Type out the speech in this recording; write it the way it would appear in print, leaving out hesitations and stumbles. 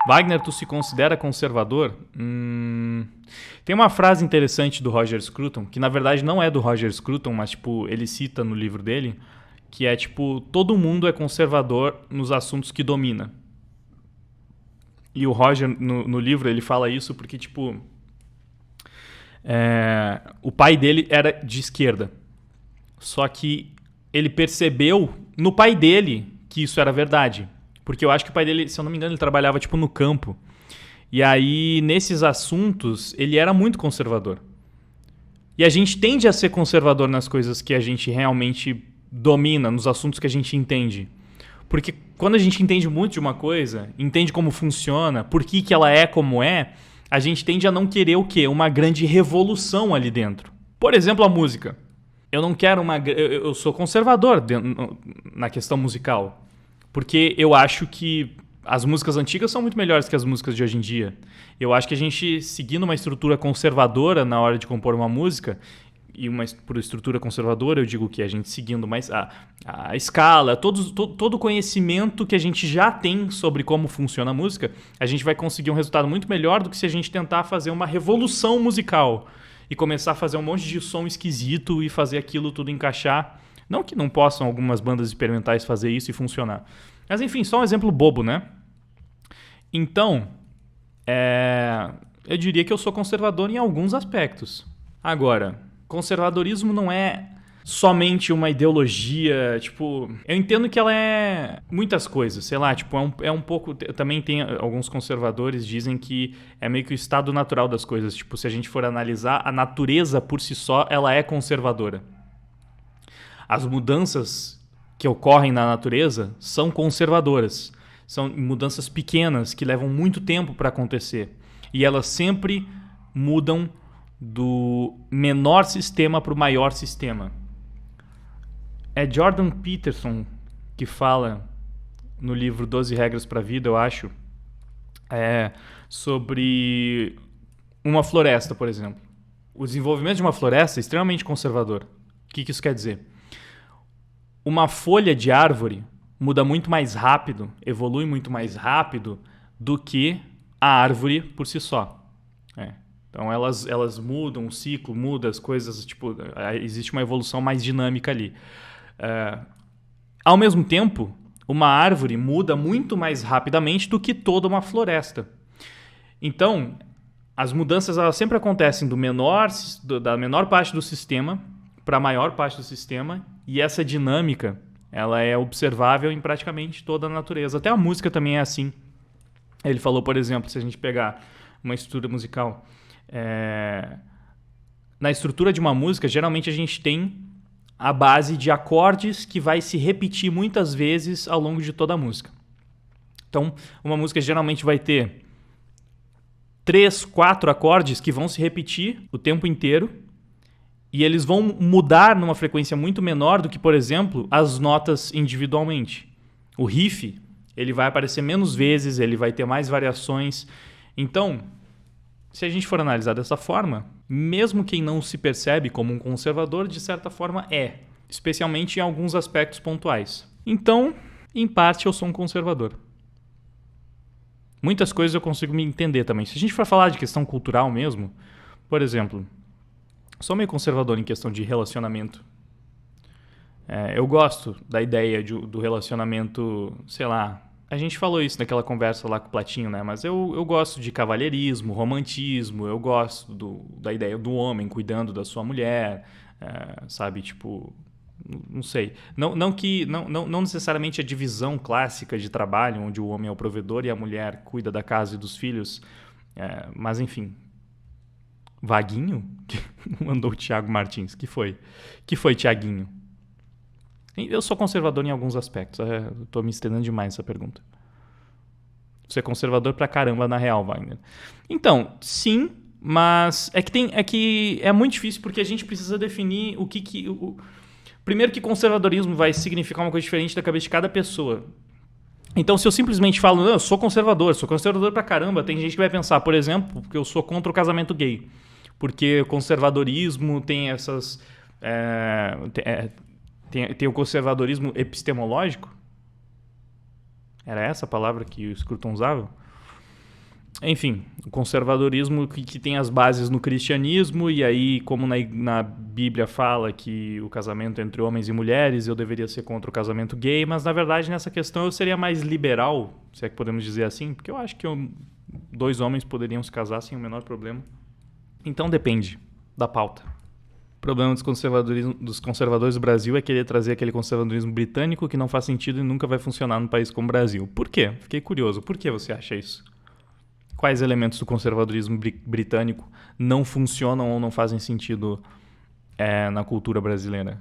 Wagner, tu se considera conservador? Tem uma frase interessante do Roger Scruton, que na verdade não é do Roger Scruton, mas tipo, ele cita no livro dele, que é tipo, todo mundo é conservador nos assuntos que domina. E o Roger, no livro, ele fala isso porque, tipo, o pai dele era de esquerda. Só que ele percebeu no pai dele que isso era verdade. Porque eu acho que o pai dele, se eu não me engano, ele trabalhava tipo no campo. E aí, nesses assuntos, ele era muito conservador. E a gente tende a ser conservador nas coisas que a gente realmente domina, nos assuntos que a gente entende. Porque quando a gente entende muito de uma coisa, entende como funciona, por que ela é como é, a gente tende a não querer o quê? Uma grande revolução ali dentro. Por exemplo, a música. Eu não quero uma... Eu sou conservador na questão musical. Porque eu acho que as músicas antigas são muito melhores que as músicas de hoje em dia. Eu acho que a gente, seguindo uma estrutura conservadora na hora de compor uma música, e por estrutura conservadora eu digo que a gente seguindo mais a escala, todo o conhecimento que a gente já tem sobre como funciona a música, a gente vai conseguir um resultado muito melhor do que se a gente tentar fazer uma revolução musical e começar a fazer um monte de som esquisito e fazer aquilo tudo encaixar. Não que não possam algumas bandas experimentais fazer isso e funcionar. Mas enfim, só um exemplo bobo, né? Então, eu diria que eu sou conservador em alguns aspectos. Agora, conservadorismo não é somente uma ideologia, tipo... Eu entendo que ela é muitas coisas, sei lá, tipo, é um pouco... Também tem alguns conservadores dizem que é meio que o estado natural das coisas. Tipo, se a gente for analisar, a natureza por si só, ela é conservadora. As mudanças que ocorrem na natureza são conservadoras. São mudanças pequenas que levam muito tempo para acontecer. E elas sempre mudam do menor sistema para o maior sistema. É Jordan Peterson que fala no livro 12 Regras para a Vida, eu acho, sobre uma floresta, por exemplo. O desenvolvimento de uma floresta é extremamente conservador. O que isso quer dizer? Uma folha de árvore muda muito mais rápido, evolui muito mais rápido do que a árvore por si só. Então elas mudam, o ciclo muda, as coisas, tipo, existe uma evolução mais dinâmica ali. Ao mesmo tempo, uma árvore muda muito mais rapidamente do que toda uma floresta. Então, as mudanças elas sempre acontecem da menor parte do sistema para a maior parte do sistema, e essa dinâmica ela é observável em praticamente toda a natureza. Até a música também é assim. Ele falou, por exemplo, se a gente pegar uma estrutura musical, na estrutura de uma música, geralmente a gente tem a base de acordes que vai se repetir muitas vezes ao longo de toda a música. Então, uma música geralmente vai ter 3, 4 acordes que vão se repetir o tempo inteiro e eles vão mudar numa frequência muito menor do que, por exemplo, as notas individualmente. O riff, ele vai aparecer menos vezes, ele vai ter mais variações. Então, se a gente for analisar dessa forma, mesmo quem não se percebe como um conservador, de certa forma é, especialmente em alguns aspectos pontuais. Então, em parte, eu sou um conservador. Muitas coisas eu consigo me entender também. Se a gente for falar de questão cultural mesmo, por exemplo, sou meio conservador em questão de relacionamento. Eu gosto da ideia do relacionamento, sei lá, a gente falou isso naquela conversa lá com o Platinho, né? Mas eu gosto de cavalheirismo, romantismo, eu gosto da ideia do homem cuidando da sua mulher, sabe? Tipo, não sei. Não necessariamente a divisão clássica de trabalho, onde o homem é o provedor e a mulher cuida da casa e dos filhos, mas enfim. Vaguinho? Mandou o Thiago Martins. Que foi, Thiaguinho? Eu sou conservador em alguns aspectos. Estou me estendendo demais nessa pergunta. Você é conservador pra caramba na real, Wagner. Então, sim, mas é que é muito difícil porque a gente precisa definir o que primeiro que conservadorismo vai significar uma coisa diferente da cabeça de cada pessoa. Então, se eu simplesmente falo, não, eu sou conservador pra caramba, tem gente que vai pensar, por exemplo, que eu sou contra o casamento gay. Porque o conservadorismo tem essas... Tem o conservadorismo epistemológico? Era essa a palavra que o Scruton usava? Enfim, o conservadorismo que tem as bases no cristianismo, e aí, como na Bíblia fala que o casamento entre homens e mulheres, eu deveria ser contra o casamento gay, mas na verdade nessa questão eu seria mais liberal, se é que podemos dizer assim, porque eu acho que dois homens poderiam se casar sem o menor problema. Então depende da pauta. O problema dos conservadores do Brasil é querer trazer aquele conservadorismo britânico que não faz sentido e nunca vai funcionar num país como o Brasil. Por quê? Fiquei curioso. Por que você acha isso? Quais elementos do conservadorismo britânico não funcionam ou não fazem sentido na cultura brasileira?